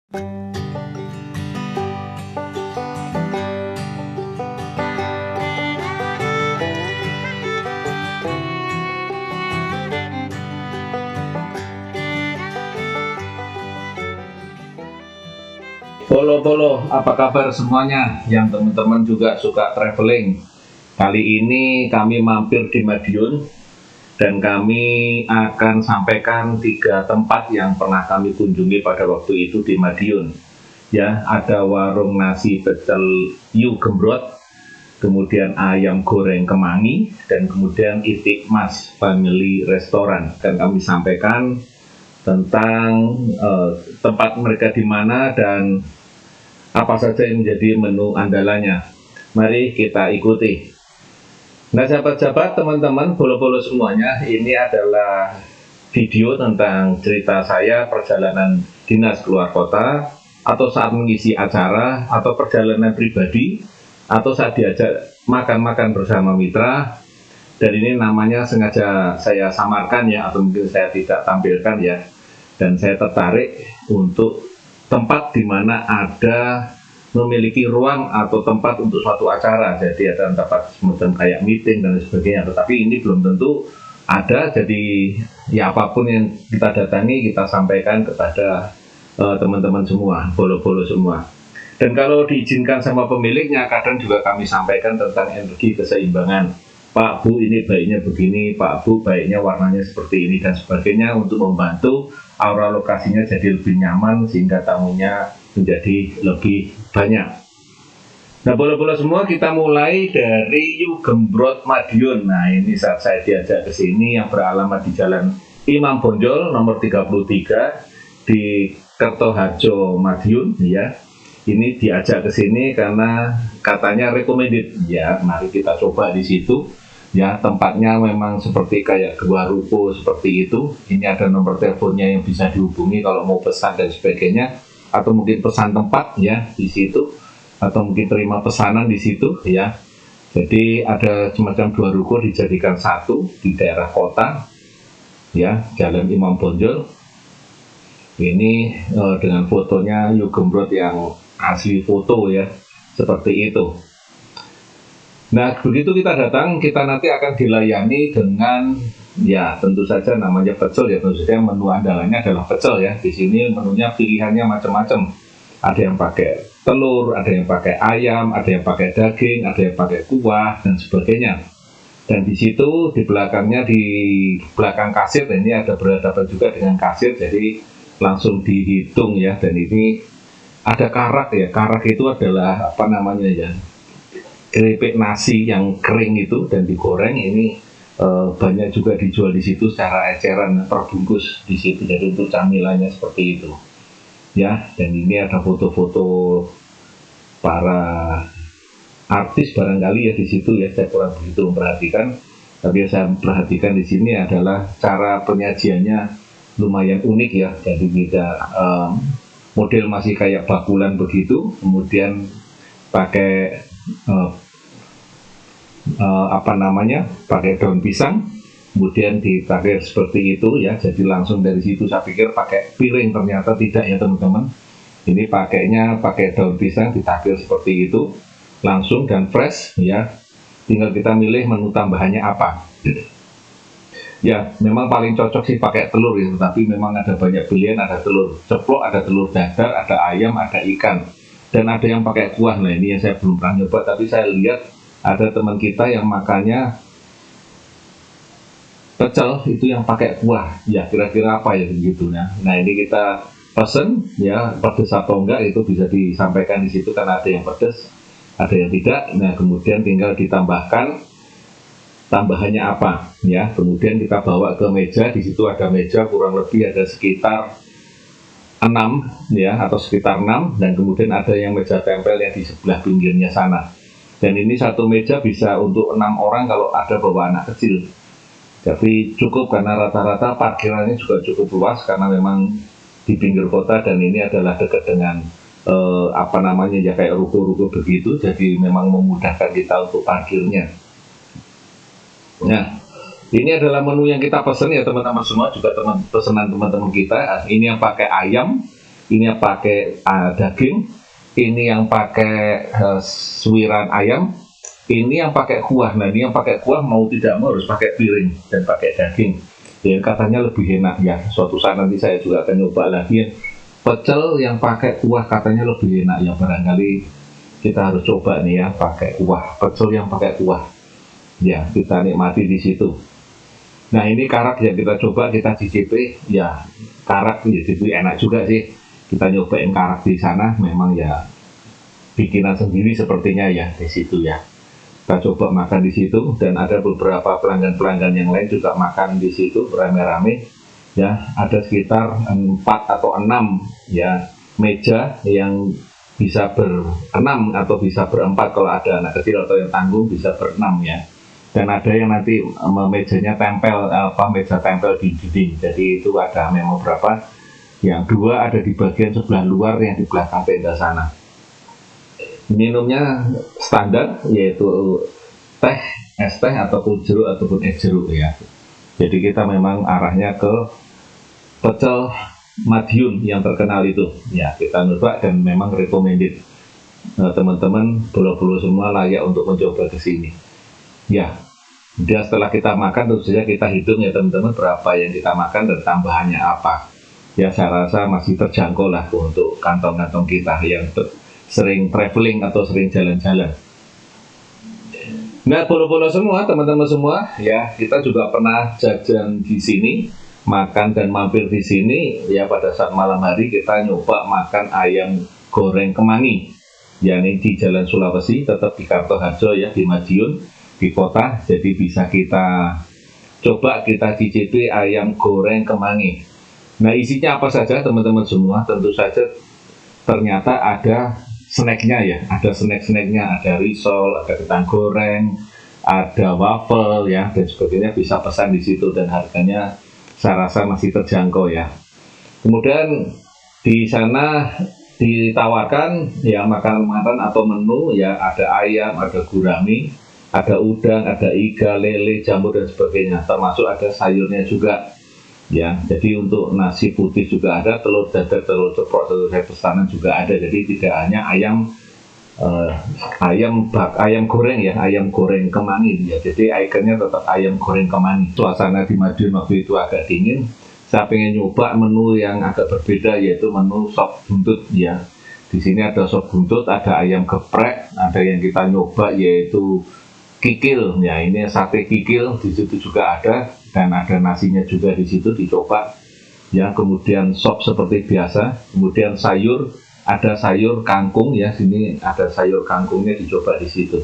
Polo, apa kabar semuanya yang teman-teman juga suka traveling? Kali ini kami mampir di Madiun dan kami akan sampaikan 3 tempat yang pernah kami kunjungi pada waktu itu di Madiun. Ya, ada warung nasi pecel Yu Gembrot, kemudian ayam goreng Kemangi, dan kemudian Itik Mas Family Restaurant. Dan kami sampaikan tentang tempat mereka di mana dan apa saja yang menjadi menu andalannya. Mari kita ikuti. Nah, sahabat-sahabat, teman-teman, bolo-bolo semuanya, ini adalah video tentang cerita saya perjalanan dinas keluar kota, atau saat mengisi acara, atau perjalanan pribadi, atau saat diajak makan-makan bersama mitra. Dan ini namanya sengaja saya samarkan ya, atau mungkin saya tidak tampilkan ya. Dan saya tertarik untuk tempat di mana ada memiliki ruang atau tempat untuk suatu acara. Jadi ada tempat semacam kayak meeting dan sebagainya. Tetapi ini belum tentu ada. Jadi ya apapun yang kita datangi kita sampaikan kepada teman-teman semua, bolo-bolo semua. Dan kalau diizinkan sama pemiliknya, kadang juga kami sampaikan tentang energi keseimbangan. Pak Bu, ini baiknya begini, Pak Bu baiknya warnanya seperti ini dan sebagainya, untuk membantu aura lokasinya jadi lebih nyaman sehingga tamunya menjadi lebih banyak. Nah, bolo-bolo semua, kita mulai dari Yu Gembrot Madiun. Nah, ini saat saya diajak ke sini yang beralamat di Jalan Imam Bonjol nomor 33 di Kertoharjo Madiun ya. Ini diajak ke sini karena katanya recommended ya. Mari kita coba di situ. Ya, tempatnya memang seperti kayak dua ruko seperti itu. Ini ada nomor teleponnya yang bisa dihubungi kalau mau pesan dan sebagainya, atau mungkin pesan tempat ya di situ, atau mungkin terima pesanan di situ ya. Jadi ada semacam dua ruko dijadikan satu di daerah kota ya, Jalan Imam Bonjol. Ini dengan fotonya Yu Gembrot yang asli foto ya, seperti itu. Nah, begitu kita datang, kita nanti akan dilayani dengan ya tentu saja namanya pecel ya, tentu saja menu andalannya adalah pecel ya. Di sini menunya pilihannya macam-macam. Ada yang pakai telur, ada yang pakai ayam, ada yang pakai daging, ada yang pakai kuah dan sebagainya. Dan di situ di belakangnya, di belakang kasir, ini ada berhadapan juga dengan kasir, jadi langsung dihitung ya. Dan ini ada karak ya. Karak itu adalah apa namanya ya, keripik nasi yang kering itu dan digoreng. Ini banyak juga dijual di situ secara eceran terbungkus di situ, jadi untuk camilannya seperti itu ya. Dan ini ada foto-foto para artis barangkali ya di situ ya. Saya kurang begitu memperhatikan, tapi yang saya perhatikan di sini adalah cara penyajiannya lumayan unik ya. Jadi tidak model masih kayak bakulan begitu, kemudian pakai pakai daun pisang, kemudian ditakir seperti itu ya. Jadi langsung dari situ saya pikir pakai piring, ternyata tidak ya teman-teman. Ini pakainya pakai daun pisang ditakir seperti itu langsung dan fresh ya. Tinggal kita milih menu tambahannya apa. Ya, memang paling cocok sih pakai telur ya, tetapi memang ada banyak pilihan, ada telur ceplok, ada telur dadar, ada ayam, ada ikan, dan ada yang pakai kuah. Nah, ini yang saya belum pernah nyoba, tapi saya lihat ada teman kita yang makannya pecel itu yang pakai kuah. Ya, kira-kira apa ya begitu ya. Nah, ini kita pesen ya, pedas atau enggak itu bisa disampaikan di situ karena ada yang pedas, ada yang tidak. Nah, kemudian tinggal ditambahkan tambahannya apa ya. Kemudian kita bawa ke meja. Di situ ada meja kurang lebih ada sekitar 6 ya, atau sekitar 6, dan kemudian ada yang meja tempel yang di sebelah pinggirnya sana. Dan ini satu meja bisa untuk 6 orang kalau ada bawa anak kecil. Tapi cukup karena rata-rata parkirannya juga cukup luas karena memang di pinggir kota, dan ini adalah dekat dengan ya kayak ruko-ruko begitu. Jadi memang memudahkan kita untuk parkirnya. Nah, ini adalah menu yang kita pesan ya teman-teman semua, juga pesanan teman-teman kita. Ini yang pakai ayam, ini yang pakai daging, ini yang pakai suiran ayam, ini yang pakai kuah. Nah, ini yang pakai kuah mau tidak mau harus pakai piring dan pakai daging. Ya, katanya lebih enak ya. Suatu saat nanti saya juga akan nyoba lagi. Pecel yang pakai kuah katanya lebih enak ya. Barangkali kita harus coba nih ya, pakai kuah. Pecel yang pakai kuah. Ya, kita nikmati di situ. Nah, ini karak yang kita coba, kita cicipi. Ya, karak ya jadi enak juga sih. Kita nyobain karak di sana, memang ya bikinan sendiri sepertinya ya di situ ya. Kita coba makan di situ, dan ada beberapa pelanggan-pelanggan yang lain juga makan di situ rame-rame ya. Ada sekitar 4 atau 6 ya meja yang bisa berenam atau bisa berempat kalau ada anak kecil atau yang tanggung bisa berenam ya. Dan ada yang nanti mejanya tempel, meja tempel di dinding. Jadi itu ada memang berapa, yang 2 ada di bagian sebelah luar, yang di belakang tenda sana. Minumnya standar, yaitu teh, es teh ataupun jeruk ataupun es jeruk ya. Jadi kita memang arahnya ke pecel Madiun yang terkenal itu ya, kita nyoba dan memang recommended. Teman-teman bolo-bolo semua layak untuk mencoba ke sini ya. Dia setelah kita makan tentu saja kita hitung ya teman-teman, berapa yang kita makan dan tambahannya apa ya. Saya rasa masih terjangkau lah untuk kantong-kantong kita yang sering traveling atau sering jalan-jalan. Nah, bolo-bolo semua, teman-teman semua ya, kita juga pernah jajan di sini, makan dan mampir di sini ya. Pada saat malam hari kita nyoba makan ayam goreng kemangi ya, ini di Jalan Sulawesi, tetap di Kartoharjo ya, di Madiun, di kota. Jadi bisa kita coba, kita cicipi ayam goreng kemangi. Nah, isinya apa saja teman-teman semua? Tentu saja ternyata ada snacknya ya, ada snack-snacknya, ada risol, ada kentang goreng, ada waffle ya, dan sebagainya. Bisa pesan di situ dan harganya saya rasa masih terjangkau ya. Kemudian di sana ditawarkan ya makanan-makanan atau menu ya, ada ayam, ada gurami, ada udang, ada iga, lele, jamur dan sebagainya. Termasuk ada sayurnya juga ya. Jadi untuk nasi putih juga ada, telur dadar, telur ceplok, telur pesanan juga ada. Jadi tidak hanya ayam goreng ya, ayam goreng kemangi ya. Jadi ikonnya tetap ayam goreng kemangi. Suasana di Madiun waktu itu agak dingin. Saya pengen nyoba menu yang agak berbeda, yaitu menu sop buntut ya. Di sini ada sop buntut, ada ayam geprek, ada yang kita nyoba yaitu kikil ya. Ini sate kikil di situ juga ada, dan ada nasinya juga di situ dicoba ya. Kemudian sop seperti biasa, kemudian sayur, ada sayur kangkung ya, sini ada sayur kangkungnya dicoba di situ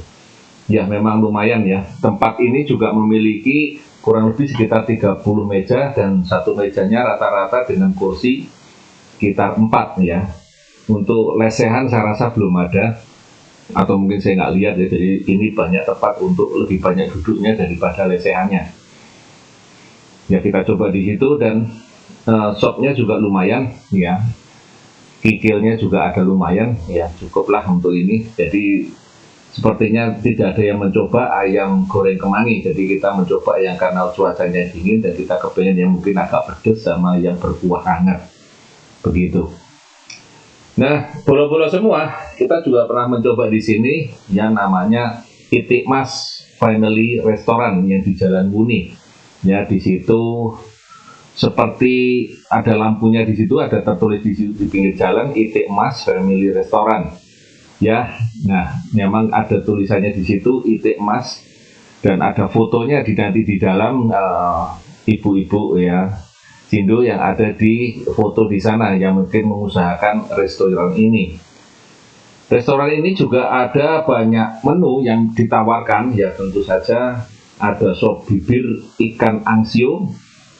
ya. Memang lumayan ya. Tempat ini juga memiliki kurang lebih sekitar 30 meja, dan satu mejanya rata-rata dengan kursi sekitar 4 ya. Untuk lesehan saya rasa belum ada, atau mungkin saya nggak lihat ya. Jadi ini banyak tempat untuk lebih banyak duduknya daripada lesehannya ya. Kita coba di situ, dan sopnya juga lumayan ya, kikilnya juga ada lumayan ya, cukuplah untuk ini. Jadi sepertinya tidak ada yang mencoba ayam goreng kemangi. Jadi kita mencoba yang karena cuacanya dingin dan kita kepengen yang mungkin agak pedas sama yang berkuah hangat begitu. Nah, bolo-bolo semua, kita juga pernah mencoba di sini yang namanya Itikmas Family Restaurant yang di Jalan Muni. Ya, di situ seperti ada lampunya di situ, ada tertulis di situ di pinggir jalan Itikmas Family Restaurant. Ya, nah memang ada tulisannya di situ Itikmas, dan ada fotonya nanti di dalam ibu-ibu ya, Cindo yang ada di foto di sana yang mungkin mengusahakan restoran ini. Restoran ini juga ada banyak menu yang ditawarkan ya. Tentu saja ada sop bibir ikan angsio,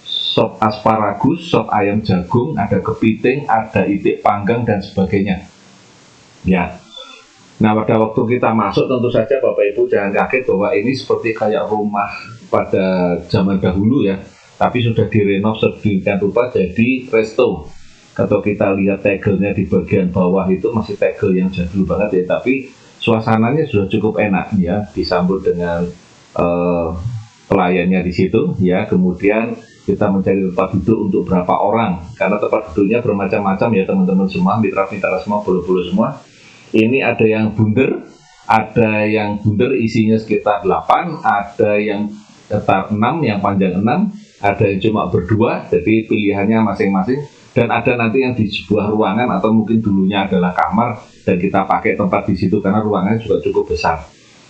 sop asparagus, sop ayam jagung, ada kepiting, ada itik panggang dan sebagainya ya. Nah, pada waktu kita masuk tentu saja Bapak Ibu jangan kaget bahwa ini seperti kayak rumah pada zaman dahulu ya, tapi sudah direnov sedemikian rupa jadi resto. Kalau kita lihat tegelnya di bagian bawah itu masih tegel yang jadul banget ya, tapi suasananya sudah cukup enak ya, disambut dengan pelayannya di situ ya. Kemudian kita mencari tempat duduk untuk berapa orang, karena tempat duduknya bermacam-macam ya teman-teman semua, mitra-mitra semua, bolo-bolo semua. Ini ada yang bundar isinya sekitar 8, ada yang sekitar 6, yang panjang 6, ada yang cuma berdua, jadi pilihannya masing-masing. Dan ada nanti yang di sebuah ruangan atau mungkin dulunya adalah kamar dan kita pakai tempat di situ karena ruangannya juga cukup besar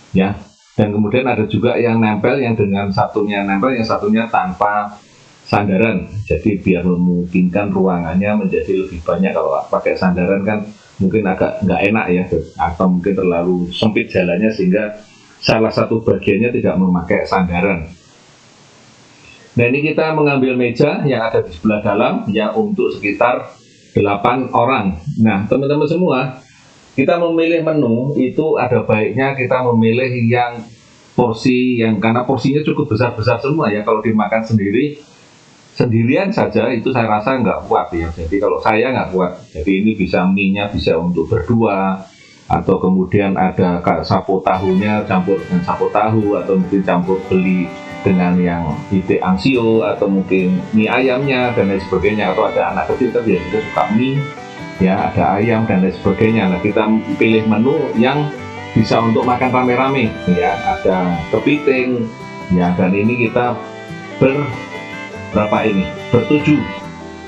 ya. Dan kemudian ada juga yang nempel, yang dengan satunya nempel, yang satunya tanpa sandaran, jadi biar memungkinkan ruangannya menjadi lebih banyak. Kalau pakai sandaran kan mungkin agak nggak enak ya, atau mungkin terlalu sempit jalannya sehingga salah satu bagiannya tidak memakai sandaran. Nah, ini kita mengambil meja yang ada di sebelah dalam ya untuk sekitar 8 orang. Nah, teman-teman semua, kita memilih menu itu ada baiknya kita memilih yang porsi yang, karena porsinya cukup besar-besar semua ya. Kalau dimakan sendirian saja itu saya rasa nggak kuat ya. Jadi kalau saya nggak kuat, jadi ini bisa mie-nya bisa untuk berdua, atau kemudian ada sapo tahunya campur dengan sapo tahu, atau mungkin campur beli dengan yang itik ansio, atau mungkin mie ayamnya dan lain sebagainya. Atau ada anak kecil kan biasanya suka mie ya, ada ayam dan lain sebagainya. Nah, kita pilih menu yang bisa untuk makan rame-rame ya, ada kepiting ya. Dan ini kita bertujuh.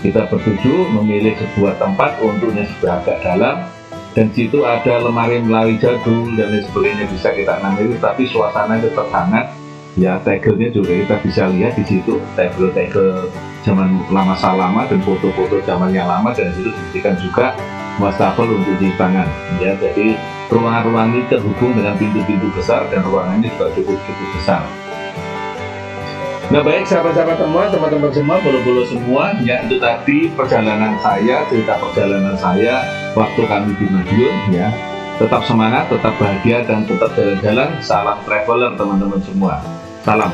Kita bertujuh memilih sebuah tempat untuknya sudah agak dalam, dan situ ada lemari jadul dan lain sebagainya bisa kita ambil, tapi suasana tetap hangat ya. Tegelnya juga kita bisa lihat di situ, tegel zaman masa lama dan foto-foto zaman yang lama, dan situ diberikan juga wastafel untuk cuci tangan ya. Jadi ruangan-ruangan ini terhubung dengan pintu-pintu besar dan ruangannya juga cukup besar. Nah, baik sahabat-sahabat semua, teman-teman semua, bolo-bolo semua ya, itu tadi perjalanan saya, cerita perjalanan saya waktu kami di Madiun ya. Tetap semangat, tetap bahagia, dan tetap jalan-jalan. Salam traveler teman-teman semua. Salam.